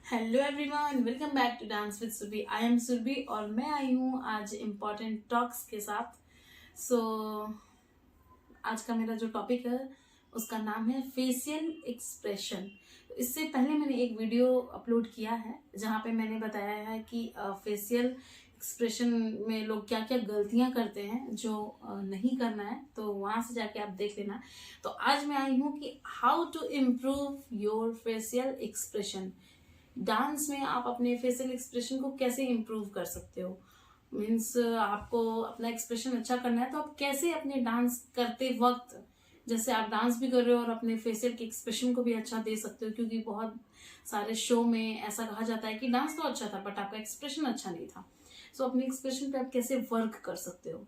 Hello everyone, welcome back to dance with Surabhi. I am Surabhi और मैं आई हूँ आज इम्पोर्टेंट टॉक्स के साथ। आज का मेरा जो टॉपिक है उसका नाम है फेशियल एक्सप्रेशन। इससे पहले मैंने एक वीडियो अपलोड किया है जहाँ पे मैंने बताया है कि फेशियल एक्सप्रेशन में लोग क्या क्या गलतियां करते हैं जो नहीं करना है, तो वहां से जाके आप देख लेना। तो आज मैं आई हूँ कि how to improve your facial expression. Dance में आप अपने फेशियल एक्सप्रेशन को कैसे इम्प्रूव कर सकते हो। मीन्स आपको अपना एक्सप्रेशन अच्छा करना है तो आप कैसे अपने डांस करते वक्त, जैसे आप डांस भी कर रहे हो और अपने फेशियल के एक्सप्रेशन को भी अच्छा दे सकते हो, क्योंकि बहुत सारे शो में ऐसा कहा जाता है कि डांस तो अच्छा था बट आपका एक्सप्रेशन अच्छा नहीं था। सो अपने एक्सप्रेशन पे आप कैसे वर्क कर सकते हो।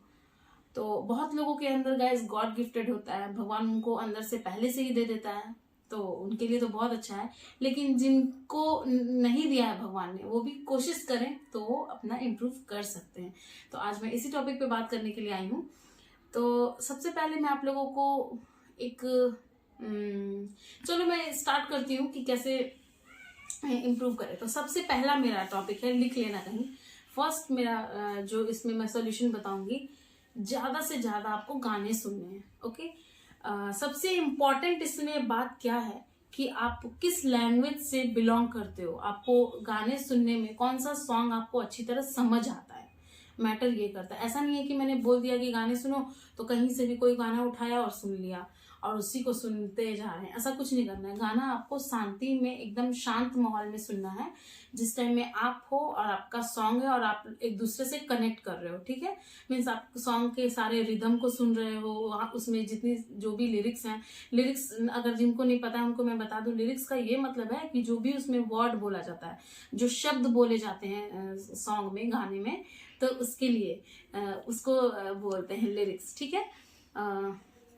तो बहुत लोगों के अंदर गाइस गॉड गिफ्टेड होता है, भगवान उनको अंदर से पहले से ही दे देता है, तो उनके लिए तो बहुत अच्छा है। लेकिन जिनको नहीं दिया है भगवान ने, वो भी कोशिश करें तो वो अपना इम्प्रूव कर सकते हैं। तो आज मैं इसी टॉपिक पे बात करने के लिए आई हूँ। तो सबसे पहले मैं आप लोगों को एक चलो मैं स्टार्ट करती हूँ कि कैसे इम्प्रूव करें। तो सबसे पहला मेरा टॉपिक है, लिख लेना कहीं। फर्स्ट मेरा जो इसमें मैं सोल्यूशन बताऊंगी, ज्यादा से ज्यादा आपको गाने सुनने हैं। ओके, सबसे इम्पोर्टेंट इसमें बात क्या है कि आप किस लैंग्वेज से बिलोंग करते हो। आपको गाने सुनने में कौन सा सॉन्ग आपको अच्छी तरह समझ आता है, मैटर ये करता है। ऐसा नहीं है कि मैंने बोल दिया कि गाने सुनो तो कहीं से भी कोई गाना उठाया और सुन लिया और उसी को सुनते जा रहे हैं, ऐसा कुछ नहीं करना है। गाना आपको शांति में, एकदम शांत माहौल में सुनना है, जिस टाइम में आप हो और आपका सॉन्ग है और आप एक दूसरे से कनेक्ट कर रहे हो। ठीक है, मीन्स आप सॉन्ग के सारे रिदम को सुन रहे हो, उसमें जितनी जो भी लिरिक्स हैं, लिरिक्स अगर जिनको नहीं पता है उनको मैं बता दूं, लिरिक्स का ये मतलब है कि जो भी उसमें वर्ड बोला जाता है, जो शब्द बोले जाते हैं सॉन्ग में, गाने में, तो उसके लिए उसको बोलते हैं लिरिक्स। ठीक है,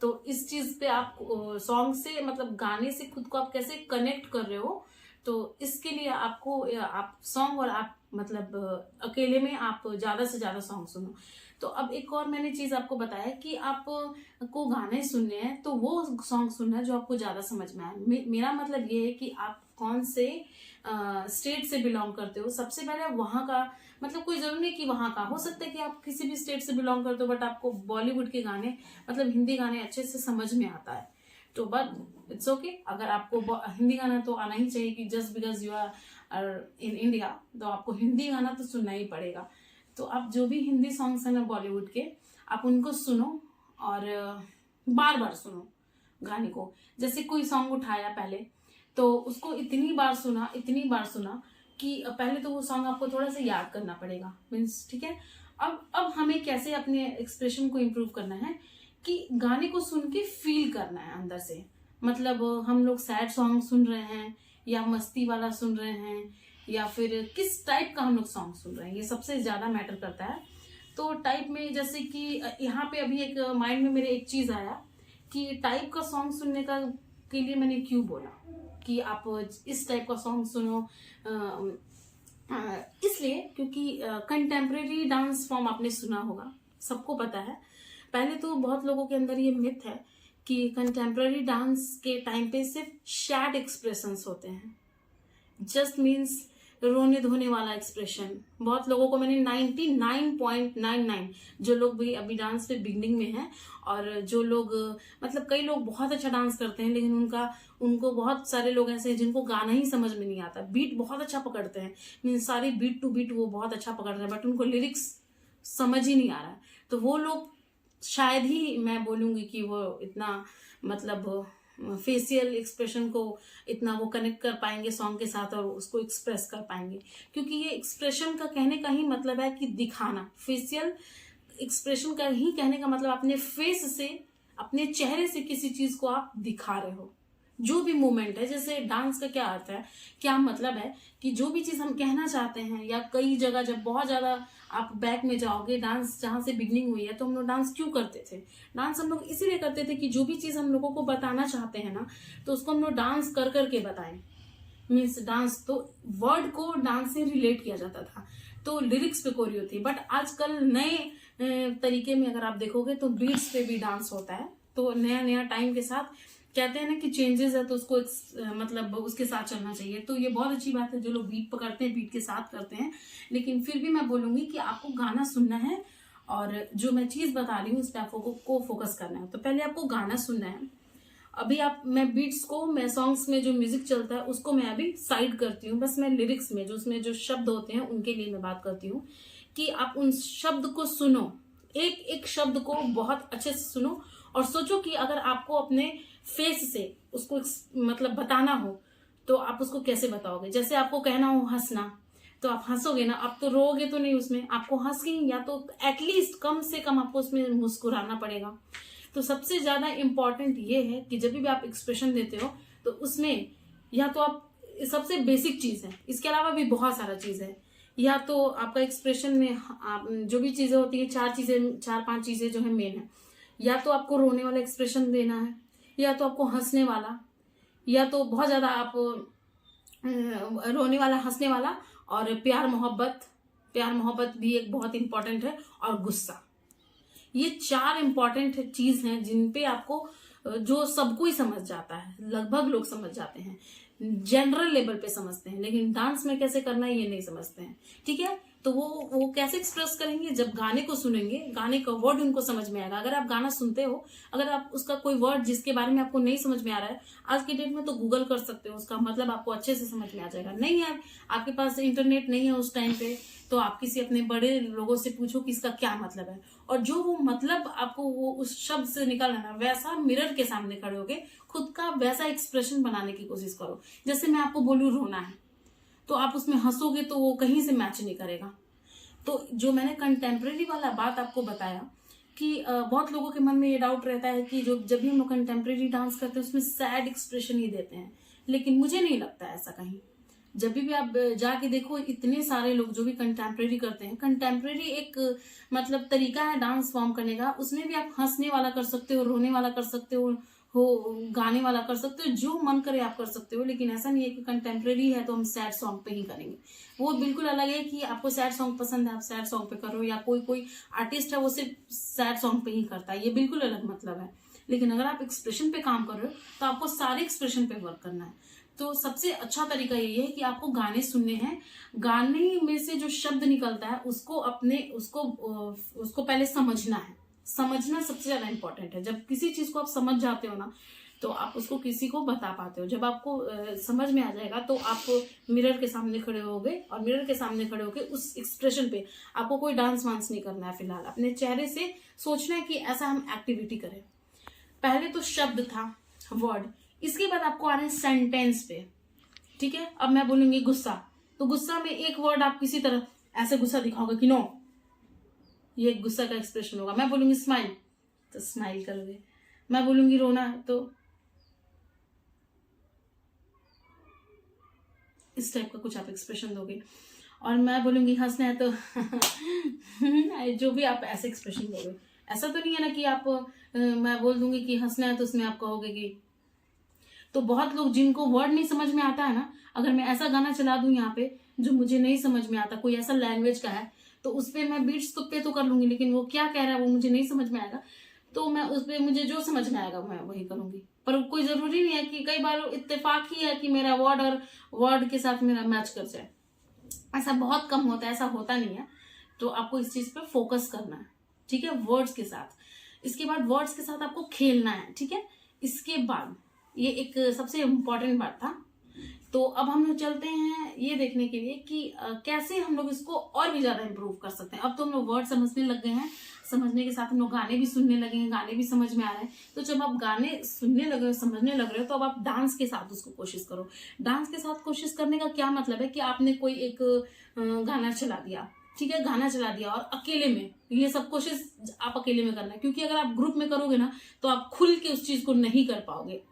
तो इस चीज पे आप सॉन्ग से, मतलब गाने से खुद को आप कैसे कनेक्ट कर रहे हो, तो इसके लिए आपको आप सॉन्ग और आप मतलब अकेले में आप ज्यादा से ज्यादा सॉन्ग सुनो। तो अब एक और मैंने चीज आपको बताया कि आप को गाने सुनने हैं तो वो सॉन्ग सुनना है जो आपको ज्यादा समझ में आए। मेरा मतलब ये है कि आप कौन से स्टेट से बिलोंग करते हो। सबसे पहले वहां का, मतलब कोई जरूरी नहीं कि वहां का, हो सकता है कि आप किसी भी स्टेट से बिलोंग करते हो बट आपको बॉलीवुड के गाने, मतलब हिंदी गाने अच्छे से समझ में आता है, तो बट इट्स ओके। अगर आपको हिंदी गाना तो आना ही चाहिए कि just because you are in India तो आपको हिंदी गाना तो सुनना ही पड़ेगा। तो आप जो भी हिंदी सॉन्ग्स हैं ना बॉलीवुड के, आप उनको सुनो और बार बार सुनो गाने को। जैसे कोई सॉन्ग उठाया पहले, तो उसको इतनी बार सुना, इतनी बार सुना कि पहले तो वो सॉन्ग आपको थोड़ा सा याद करना पड़ेगा, मीन्स ठीक है। अब हमें कैसे अपने एक्सप्रेशन को इम्प्रूव करना है कि गाने को सुन के फील करना है अंदर से। मतलब हम लोग सैड सॉन्ग सुन रहे हैं या मस्ती वाला सुन रहे हैं या फिर किस टाइप का हम लोग सॉन्ग सुन रहे हैं, ये सबसे ज्यादा मैटर करता है। तो टाइप में जैसे कि यहाँ पे अभी एक माइंड में मेरे एक चीज आया कि टाइप का सॉन्ग सुनने का के लिए मैंने क्यों बोला कि आप इस टाइप का सॉन्ग सुनो। इसलिए क्योंकि कंटेम्प्रेरी डांस फॉर्म आपने सुना होगा, सबको पता है। पहले तो बहुत लोगों के अंदर ये मिथ है कि कंटेम्प्रेरी डांस के टाइम पे सिर्फ सैड एक्सप्रेशंस होते हैं, जस्ट मीन्स रोने धोने वाला एक्सप्रेशन। बहुत लोगों को मैंने 99.99 जो लोग भी अभी डांस पे बिगनिंग में हैं और जो लोग, मतलब कई लोग बहुत अच्छा डांस करते हैं लेकिन उनको बहुत सारे लोग ऐसे हैं जिनको गाना ही समझ में नहीं आता। बीट बहुत अच्छा पकड़ते हैं, मीन्स सारी बीट टू बीट वो बहुत अच्छा पकड़ रहे हैं बट उनको लिरिक्स समझ ही नहीं आ रहा है। तो वो लोग शायद ही मैं बोलूंगी कि वो इतना, मतलब फेशियल एक्सप्रेशन को इतना वो कनेक्ट कर पाएंगे सॉन्ग के साथ और उसको एक्सप्रेस कर पाएंगे, क्योंकि ये एक्सप्रेशन का कहने का ही मतलब है कि दिखाना। फेशियल एक्सप्रेशन का ही कहने का मतलब अपने फेस से, अपने चेहरे से किसी चीज को आप दिखा रहे हो, जो भी मूवमेंट है। जैसे डांस का क्या अर्थ है, क्या मतलब है कि जो भी चीज हम कहना चाहते हैं, या कई जगह जब बहुत ज्यादा आप बैक में जाओगे, डांस जहां से बिगनिंग हुई है, तो हम लोग डांस क्यों करते थे। डांस हम लोग इसीलिए करते थे कि जो भी चीज हम लोगों को बताना चाहते हैं ना, तो उसको हम लोग डांस कर करके बताएं। मीन्स डांस तो वर्ड को डांस से रिलेट किया जाता था, तो लिरिक्स पे कोरियो थी। बट आजकल नए तरीके में अगर आप देखोगे तो बीट्स पे भी डांस होता है। तो नया नया टाइम के साथ कहते हैं ना कि चेंजेस है तो उसको मतलब उसके साथ चलना चाहिए। तो ये बहुत अच्छी बात है जो लोग बीट पकड़ते हैं, बीट के साथ करते हैं। लेकिन फिर भी मैं बोलूंगी कि आपको गाना सुनना है और जो मैं चीज बता रही हूँ उस पर आपको को फोकस करना है। तो पहले आपको गाना सुनना है। अभी मैं बीट्स को, मैं सॉन्ग्स में जो म्यूजिक चलता है उसको मैं अभी साइड करती हूँ। बस मैं लिरिक्स में जो उसमें जो शब्द होते हैं उनके लिए मैं बात करती हूँ कि आप उन शब्द को सुनो, एक एक शब्द को बहुत अच्छे से सुनो और सोचो कि अगर आपको अपने फेस से उसको मतलब बताना हो तो आप उसको कैसे बताओगे। जैसे आपको कहना हो हंसना, तो आप हंसोगे ना, आप तो रोओगे तो नहीं, उसमें आपको हंस के या तो एटलीस्ट कम से कम आपको उसमें मुस्कुराना पड़ेगा। तो सबसे ज्यादा इंपॉर्टेंट ये है कि जब भी आप एक्सप्रेशन देते हो तो उसमें या तो आप, सबसे बेसिक चीज है, इसके अलावा भी बहुत सारा चीज है, या तो आपका एक्सप्रेशन में आप जो भी चीजें होती है, चार पांच चीजें जो है मेन है, या तो आपको रोने वाला एक्सप्रेशन देना है, या तो आपको हंसने वाला, या तो बहुत ज्यादा आप रोने वाला, हंसने वाला, और प्यार मोहब्बत भी एक बहुत इंपॉर्टेंट है, और गुस्सा। ये 4 इंपॉर्टेंट चीज हैं जिन पे आपको, जो सबको ही समझ जाता है, लगभग लोग समझ जाते हैं, जनरल लेवल पे समझते हैं, लेकिन डांस में कैसे करना है ये नहीं समझते हैं। ठीक है, तो वो कैसे एक्सप्रेस करेंगे, जब गाने को सुनेंगे, गाने का वर्ड उनको समझ में आएगा। अगर आप गाना सुनते हो, अगर आप उसका कोई वर्ड जिसके बारे में आपको नहीं समझ में आ रहा है, आज की डेट में तो गूगल कर सकते हो, उसका मतलब आपको अच्छे से समझ में आ जाएगा। नहीं है आपके पास इंटरनेट नहीं है उस टाइम पे, तो आप किसी अपने बड़े लोगों से पूछो कि इसका क्या मतलब है, और जो वो मतलब आपको वो उस शब्द से निकल आना, वैसा मिरर के सामने खड़े होके खुद का वैसा एक्सप्रेशन बनाने की कोशिश करो। जैसे मैं आपको बोलूं रोना है, तो आप उसमें हंसोगे तो वो कहीं से मैच नहीं करेगा। तो जो मैंने कंटेम्प्रेरी वाला बात आपको बताया कि बहुत लोगों के मन में ये डाउट रहता है कि जो जब भी हम लोग कंटेम्प्रेरी डांस करते हैं उसमें सैड एक्सप्रेशन ही देते हैं, लेकिन मुझे नहीं लगता ऐसा कहीं। जब भी आप जाके देखो, इतने सारे लोग जो भी कंटेम्प्रेरी करते हैं, कंटेम्प्रेरी एक मतलब तरीका है डांस फॉर्म करने का, उसमें भी आप हंसने वाला कर सकते हो, रोने वाला कर सकते हो गाने वाला कर सकते हो, जो मन करे आप कर सकते हो। लेकिन ऐसा नहीं है कि कंटेम्प्रेरी है तो हम सैड सॉन्ग पे ही करेंगे। वो बिल्कुल अलग है कि आपको सैड सॉन्ग पसंद है, आप सैड सॉन्ग पे करो, या कोई आर्टिस्ट है वो सिर्फ सैड सॉन्ग पे ही करता है, ये बिल्कुल अलग मतलब है। लेकिन अगर आप एक्सप्रेशन पे काम कर रहे हो तो आपको सारे एक्सप्रेशन पे वर्क करना है। तो सबसे अच्छा तरीका यही है कि आपको गाने सुनने हैं, गाने में से जो शब्द निकलता है उसको पहले समझना है। समझना सबसे ज्यादा इंपॉर्टेंट है। जब किसी चीज को आप समझ जाते हो ना, तो आप उसको किसी को बता पाते हो। जब आपको समझ में आ जाएगा तो आप मिरर के सामने खड़े होगे, और मिरर के सामने खड़े होगे उस एक्सप्रेशन पे आपको कोई डांस वांस नहीं करना है। फिलहाल अपने चेहरे से सोचना है कि ऐसा हम एक्टिविटी करें। पहले तो शब्द था, वर्ड, इसके बाद आपको आ रहे हैं सेंटेंस पे। ठीक है, अब मैं बोलूंगी गुस्सा, तो गुस्सा में एक वर्ड आप किसी तरह ऐसे गुस्सा दिखाओगे कि नो, ये एक गुस्सा का एक्सप्रेशन होगा। मैं बोलूंगी स्माइल, तो स्माइल करोगे। मैं बोलूंगी रोना, तो इस टाइप का कुछ आप एक्सप्रेशन दोगे। और मैं बोलूंगी हंसना है, तो जो भी आप ऐसे एक्सप्रेशन दोगे। ऐसा तो नहीं है ना कि आप मैं बोल दूंगी कि हंसना है तो उसमें आप कहोगे कि, तो बहुत लोग जिनको वर्ड नहीं समझ में आता है ना, अगर मैं ऐसा गाना चला दूं यहाँ पे जो मुझे नहीं समझ में आता, कोई ऐसा लैंग्वेज का है, तो उस पर मैं बीट्स पे तो कर लूंगी, लेकिन वो क्या कह रहा है वो मुझे नहीं समझ में आएगा। तो मैं उस पर मुझे जो समझ में आएगा मैं वही करूंगी। पर कोई जरूरी नहीं है कि, कई बार इत्तेफाक ही है कि मेरा वर्ड और वर्ड के साथ मेरा मैच कर जाए, ऐसा बहुत कम होता है, ऐसा होता नहीं है। तो आपको इस चीज पे फोकस करना है। ठीक है, वर्ड्स के साथ। इसके बाद वर्ड्स के साथ आपको खेलना है। ठीक है, इसके बाद ये एक सबसे इम्पोर्टेंट बात था। तो अब हम लोग चलते हैं ये देखने के लिए कि कैसे हम लोग इसको और भी ज्यादा इम्प्रूव कर सकते हैं। अब तो हम लोग वर्ड समझने लग गए हैं, समझने के साथ हम लोग गाने भी सुनने लगे हैं, गाने भी समझ में आ रहे हैं। तो जब आप गाने सुनने लगे हो, समझने लग रहे हो, तो अब आप डांस के साथ उसको कोशिश करो। डांस के साथ कोशिश करने का क्या मतलब है कि आपने कोई एक गाना चला दिया, ठीक है, गाना चला दिया, और अकेले में ये सब कोशिश आप अकेले में करना है, क्योंकि अगर आप ग्रुप में करोगे ना तो आप खुल के उस चीज को नहीं कर पाओगे।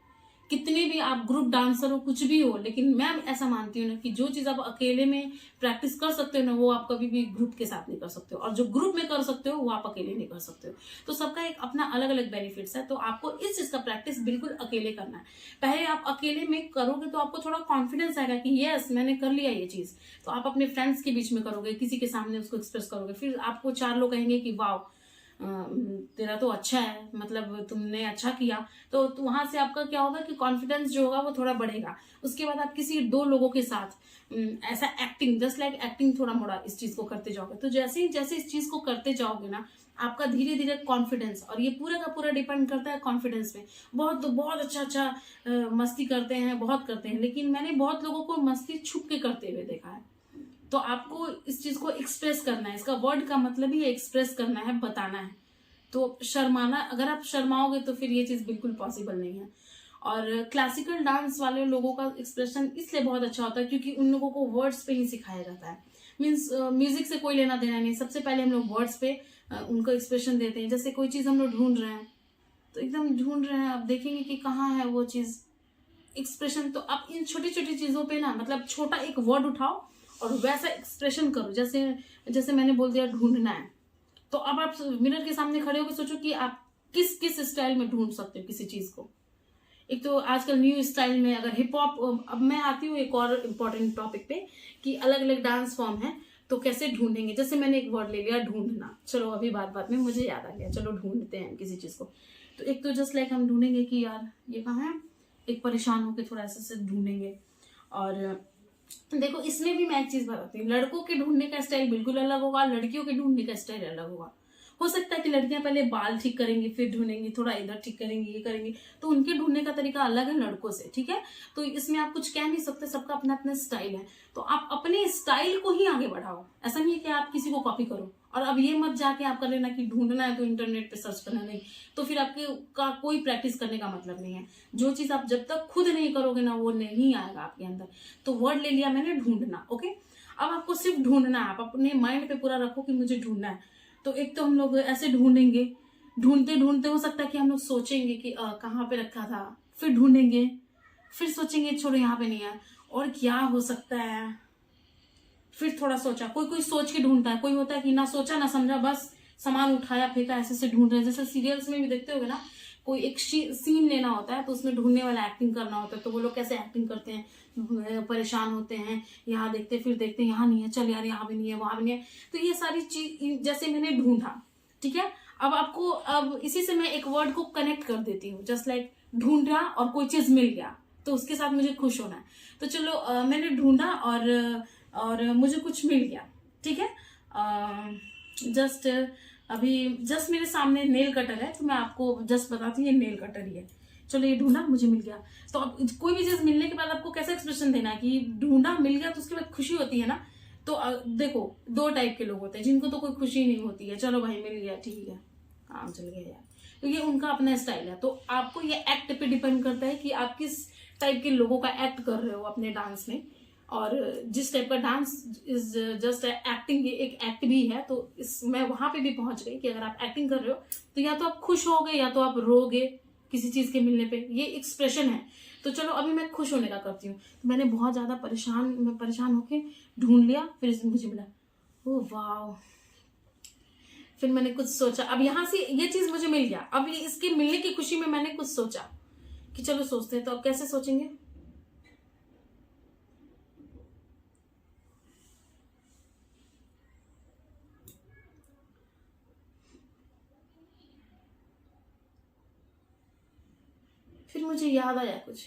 कितने भी आप ग्रुप डांसर हो, कुछ भी हो, लेकिन मैं ऐसा मानती हूँ ना कि जो चीज आप अकेले में प्रैक्टिस कर सकते हो ना, वो आप कभी भी ग्रुप के साथ नहीं कर सकते हो, और जो ग्रुप में कर सकते हो वो आप अकेले नहीं कर सकते हो। तो सबका एक अपना अलग अलग बेनिफिट्स है। तो आपको इस चीज का प्रैक्टिस बिल्कुल अकेले करना है। पहले आप अकेले में करोगे तो आपको थोड़ा कॉन्फिडेंस आएगा कि यस मैंने कर लिया ये चीज। तो आप अपने फ्रेंड्स के बीच में करोगे, किसी के सामने उसको एक्सप्रेस करोगे, फिर आपको 4 लोग कहेंगे कि वाह तेरा तो अच्छा है, मतलब तुमने अच्छा किया, तो वहां से आपका क्या होगा कि कॉन्फिडेंस जो होगा वो थोड़ा बढ़ेगा। उसके बाद आप किसी दो लोगों के साथ ऐसा एक्टिंग, जस्ट लाइक एक्टिंग, थोड़ा मोड़ा इस चीज को करते जाओगे। तो जैसे ही जैसे इस चीज को करते जाओगे ना, आपका धीरे धीरे कॉन्फिडेंस, और ये पूरा का पूरा डिपेंड करता है कॉन्फिडेंस पे। बहुत बहुत अच्छा मस्ती करते हैं, बहुत करते हैं, लेकिन मैंने बहुत लोगों को मस्ती छुप के करते हुए देखा है। तो आपको इस चीज को एक्सप्रेस करना है, इसका वर्ड का मतलब ही एक्सप्रेस करना है, बताना है। तो शर्माना, अगर आप शर्माओगे तो फिर ये चीज बिल्कुल पॉसिबल नहीं है। और क्लासिकल डांस वाले लोगों का एक्सप्रेशन इसलिए बहुत अच्छा होता है क्योंकि उन लोगों को वर्ड्स पे ही सिखाया जाता है। मीन्स म्यूजिक से कोई लेना देना नहीं, सबसे पहले हम लोग वर्ड्स पे उनको एक्सप्रेशन देते हैं। जैसे कोई चीज हम लोग ढूंढ रहे हैं, तो एकदम ढूंढ रहे हैं, आप देखेंगे कि कहाँ है वो चीज, एक्सप्रेशन। तो आप इन छोटी छोटी चीजों पे ना, मतलब छोटा एक वर्ड उठाओ और वैसा एक्सप्रेशन करो। जैसे जैसे मैंने बोल दिया ढूंढना है, तो अब आप मिरर के सामने खड़े होकर सोचो कि आप किस किस स्टाइल में ढूंढ सकते हो किसी चीज को। एक तो आजकल न्यू स्टाइल में अगर हिप हॉप, अब मैं आती हूँ एक और इम्पोर्टेंट टॉपिक पे कि अलग अलग डांस फॉर्म है, तो कैसे ढूंढेंगे। जैसे मैंने एक वर्ड ले लिया ढूंढना, चलो अभी बात बात में मुझे याद आ गया, चलो ढूंढते हैं किसी चीज को। तो एक तो जस्ट लाइक हम ढूंढेंगे कि यार ये कहाँ है, एक परेशान होकर थोड़ा ऐसे से ढूंढेंगे। और देखो इसमें भी मैं एक चीज बताती हूँ, लड़कों के ढूंढने का स्टाइल बिल्कुल अलग होगा, लड़कियों के ढूंढने का स्टाइल अलग होगा। हो सकता है कि लड़कियां पहले बाल ठीक करेंगी, फिर ढूंढेंगी, थोड़ा इधर ठीक करेंगी, ये करेंगी, तो उनके ढूंढने का तरीका अलग है लड़कों से, ठीक है। तो इसमें आप कुछ कह नहीं सकते, सबका अपना अपना स्टाइल है। तो आप अपने स्टाइल को ही आगे बढ़ाओ, ऐसा नहीं है कि आप किसी को कॉपी करो। और अब ये मत जाके आप कर लेना कि ढूंढना है तो इंटरनेट पे सर्च करना, नहीं, तो फिर आपके का कोई प्रैक्टिस करने का मतलब नहीं है। जो चीज आप जब तक खुद नहीं करोगे ना, वो नहीं आएगा आपके अंदर। तो वर्ड ले लिया मैंने ढूंढना, ओके। अब आपको सिर्फ ढूंढना है, आप अपने माइंड पे पूरा रखो कि मुझे ढूंढना है। तो एक तो हम लोग ऐसे ढूंढेंगे, ढूंढते ढूंढते हो सकता है कि हम लोग सोचेंगे कि कहाँ पे रखा था, फिर ढूंढेंगे, फिर सोचेंगे छोड़ो यहाँ पे नहीं है, और क्या हो सकता है, फिर थोड़ा सोचा। कोई कोई सोच के ढूंढता है, कोई होता है कि ना सोचा ना समझा, बस सामान उठाया फेंका, ऐसे से ढूंढ रहे हैं। जैसे सीरियल्स में भी देखते होगे ना, कोई एक सीन लेना होता है तो उसमें ढूंढने वाला एक्टिंग करना होता है, तो वो लोग कैसे एक्टिंग करते हैं, परेशान होते हैं, यहाँ देखते फिर देखते यहाँ नहीं है, चल यार यहाँ भी नहीं है, वहां भी नहीं है। तो ये सारी चीज जैसे मैंने ढूंढा, ठीक है। अब आपको, अब इसी से मैं एक वर्ड को कनेक्ट कर देती हूँ, जस्ट लाइक ढूंढा और कोई चीज मिल गया तो उसके साथ मुझे खुश होना है। तो चलो मैंने ढूंढा और मुझे कुछ मिल गया, ठीक है। जस्ट अभी जस्ट मेरे सामने नेल कटर है, तो मैं आपको जस्ट बताती हूँ ये नेल कटर ही है। चलो ये ढूंढा, मुझे मिल गया। तो अब कोई भी चीज मिलने के बाद आपको कैसा एक्सप्रेशन देना है कि ढूंढा मिल गया, तो उसके बाद खुशी होती है ना। तो देखो दो टाइप के लोग होते हैं, जिनको तो कोई खुशी नहीं होती है, चलो भाई मिल गया ठीक है, काम चल गया यार, तो ये उनका अपना स्टाइल है। तो आपको ये एक्ट पे डिपेंड करता है कि आप किस टाइप के लोगों का एक्ट कर रहे हो अपने डांस में। और जिस टाइप का डांस इज जस्ट एक्टिंग, ये एक एक्ट भी है। तो इस मैं वहां पे भी पहुंच गई कि अगर आप एक्टिंग कर रहे हो तो या तो आप खुश होगे या तो आप रोगे किसी चीज के मिलने पे, ये एक्सप्रेशन है। तो चलो अभी मैं खुश होने का करती हूँ। तो मैंने बहुत ज्यादा परेशान होके ढूंढ लिया, फिर मुझे मिला, ओ वाह। फिर मैंने कुछ सोचा, अब यहाँ से ये चीज मुझे मिल गया, अब इसके मिलने की खुशी में मैंने कुछ सोचा कि चलो सोचते हैं। तो अब कैसे सोचेंगे, फिर मुझे याद आया कुछ।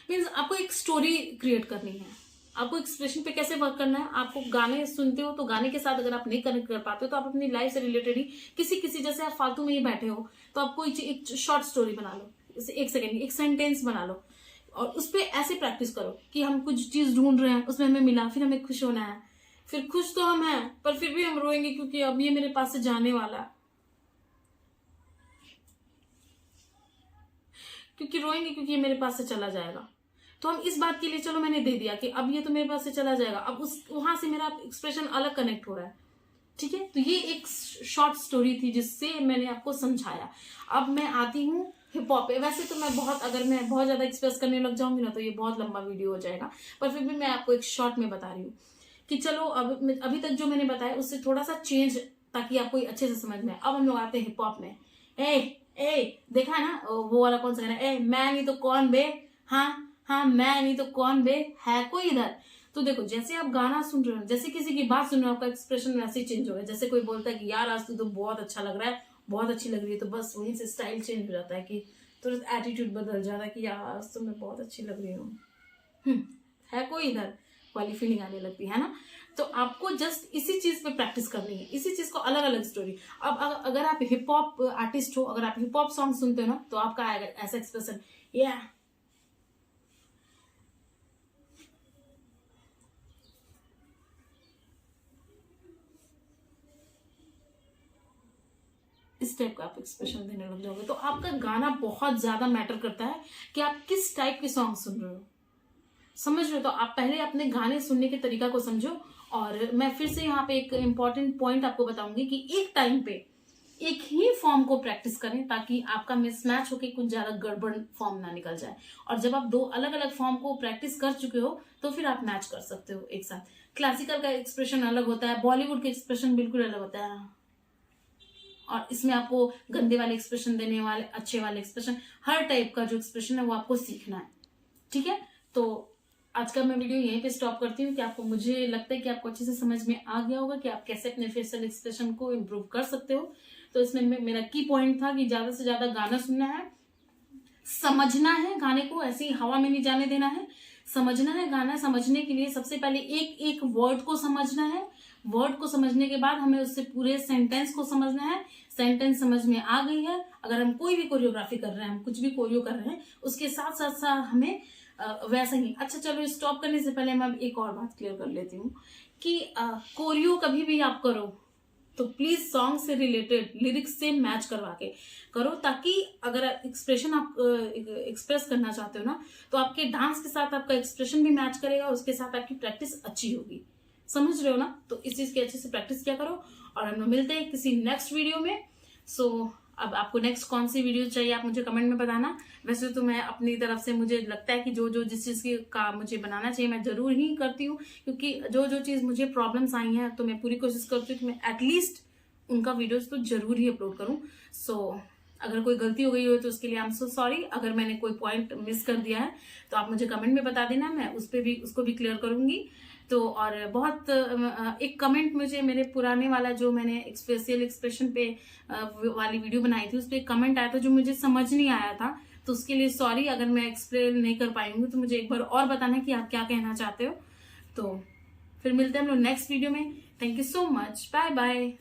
मीन्स आपको एक स्टोरी क्रिएट करनी है, आपको एक्सप्रेशन पे कैसे वर्क करना है। आपको गाने सुनते हो तो गाने के साथ अगर आप नहीं कनेक्ट कर पाते हो तो आप अपनी लाइफ से रिलेटेड ही किसी जैसे आप फालतू में ही बैठे हो तो आप कोई एक शॉर्ट स्टोरी बना लो, एक सेकेंड की एक सेंटेंस बना लो, और उस पर ऐसे प्रैक्टिस करो कि हम कुछ चीज ढूंढ रहे हैं, उसमें हमें मिला, फिर हमें खुश होना है। फिर खुश तो हम हैं पर फिर भी हम रोएंगे क्योंकि अब ये मेरे पास से जाने वाला है, क्योंकि रोएंगे क्योंकि ये मेरे पास से चला जाएगा। तो हम इस बात के लिए, चलो मैंने दे दिया कि अब ये तो मेरे पास से चला जाएगा, अब उस वहां से मेरा एक्सप्रेशन अलग कनेक्ट हो रहा है, ठीक है। तो ये एक शॉर्ट स्टोरी थी जिससे मैंने आपको समझाया। अब मैं आती हूँ हिप हॉप पे। वैसे तो मैं बहुत, अगर मैं बहुत ज्यादा एक्सप्रेस करने लग जाऊंगी ना तो ये बहुत लंबा वीडियो हो जाएगा, पर फिर भी मैं आपको एक शॉर्ट में बता रही हूँ कि चलो अब अभी तक जो मैंने बताया उससे थोड़ा सा चेंज, ताकि आपको अच्छे से समझ में। अब हम लोग आते हैं हिप हॉप में। देखा है ना वो वाला कौन सा गाना, मैं नहीं तो कौन बे, हाँ हाँ मैं नहीं तो कौन बे, है कोई इधर। तो देखो, जैसे आप गाना सुन रहे हो, जैसे किसी की बात सुन रहे हो, आपका एक्सप्रेशन वैसे ही चेंज हो गया। जैसे कोई बोलता है कि यार आज तो बहुत अच्छा लग रहा है, बहुत अच्छी लग रही है, तो बस वहीं से स्टाइल चेंज हो जाता है कि तुरंत एटीट्यूड बदल जाता है कि यार आज तो मैं बहुत अच्छी लग रही हूँ। है कोई इधर वाली फीलिंग आने लगती है ना। तो आपको जस्ट इसी चीज पे प्रैक्टिस करनी है, इसी चीज को अलग अलग स्टोरी। अब अगर आप हिप हॉप आर्टिस्ट हो, अगर आप हिप हॉप सॉन्ग सुनते हो ना, तो आपका आएगा ऐसा एक्सप्रेशन, या इस टाइप का आप एक्सप्रेशन देने लग जाओगे। तो आपका गाना बहुत ज्यादा मैटर करता है कि आप किस टाइप के सॉन्ग सुन रहे हो, समझ रहे हो। तो आप पहले अपने गाने सुनने के तरीका को समझो। और मैं फिर से यहाँ पे एक इम्पॉर्टेंट पॉइंट आपको बताऊंगी कि एक टाइम पे एक ही फॉर्म को प्रैक्टिस करें, ताकि आपका मिसमैच होके कुछ ज्यादा गड़बड़ फॉर्म ना निकल जाए। और जब आप दो अलग अलग फॉर्म को प्रैक्टिस कर चुके हो, तो फिर आप मैच कर सकते हो एक साथ। क्लासिकल का एक्सप्रेशन अलग होता है, बॉलीवुड का एक्सप्रेशन बिल्कुल अलग होता है, और इसमें आपको गंदे वाले एक्सप्रेशन देने वाले, अच्छे वाले एक्सप्रेशन, हर टाइप का जो एक्सप्रेशन है वो आपको सीखना है। ठीक है, तो आज का मैं वीडियो यहीं पे स्टॉप करती हूँ कि आपको, मुझे लगता है कि आपको अच्छे से समझ में आ गया होगा कि आप कैसे अपने फेशियल एक्सप्रेशन को इम्प्रूव कर सकते हो। तो इसमें मेरा की पॉइंट था कि ज्यादा से ज्यादा गाना सुनना है, समझना है गाने को, ऐसे ही हवा में नहीं जाने देना है, समझना है गाना। समझने के लिए सबसे पहले एक एक वर्ड को समझना है, वर्ड को समझने के बाद हमें उससे पूरे सेंटेंस को समझना है। सेंटेंस समझ में आ गई है, अगर हम कोई भी कोरियोग्राफी कर रहे हैं, हम कुछ भी कोरियो कर रहे हैं, उसके साथ साथ साथ हमें वैसा ही। अच्छा चलो, स्टॉप करने से पहले मैं एक और बात क्लियर कर लेती हूँ कि कोरियो कभी भी आप करो तो प्लीज सॉन्ग से रिलेटेड लिरिक्स से मैच करवा के करो, ताकि अगर एक्सप्रेशन आप एक्सप्रेस करना चाहते हो ना, तो आपके डांस के साथ आपका एक्सप्रेशन भी मैच करेगा, उसके साथ आपकी प्रैक्टिस अच्छी होगी। समझ रहे हो ना। तो इस चीज की अच्छे से प्रैक्टिस किया करो, और हम लोग मिलते हैं किसी नेक्स्ट वीडियो में। सो अब आपको नेक्स्ट कौन सी वीडियो चाहिए, आप मुझे कमेंट में बताना। वैसे तो मैं अपनी तरफ से, मुझे लगता है कि जो जो जिस चीज की का मुझे बनाना चाहिए मैं जरूर ही करती हूँ, क्योंकि जो जो चीज मुझे प्रॉब्लम्स आई हैं, तो मैं पूरी कोशिश करती हूँ कि मैं एटलीस्ट उनका वीडियोस तो जरूर ही अपलोड करूँ। सो अगर कोई गलती हो गई हो तो उसके लिए आई एम सो सॉरी। अगर मैंने कोई पॉइंट मिस कर दिया है तो आप मुझे कमेंट में बता देना, मैं उस पर भी उसको भी क्लियर करूंगी। तो और बहुत एक कमेंट मुझे मेरे पुराने वाला जो मैंने फेशियल एक्सप्रेशन पे वाली वीडियो बनाई थी, उस पर एक कमेंट आया था जो मुझे समझ नहीं आया था, तो उसके लिए सॉरी। अगर मैं एक्सप्लेन नहीं कर पाई हूँ तो मुझे एक बार और बताना कि आप क्या कहना चाहते हो। तो फिर मिलते हैं हम लोग नेक्स्ट वीडियो में। Thank you so much, bye bye.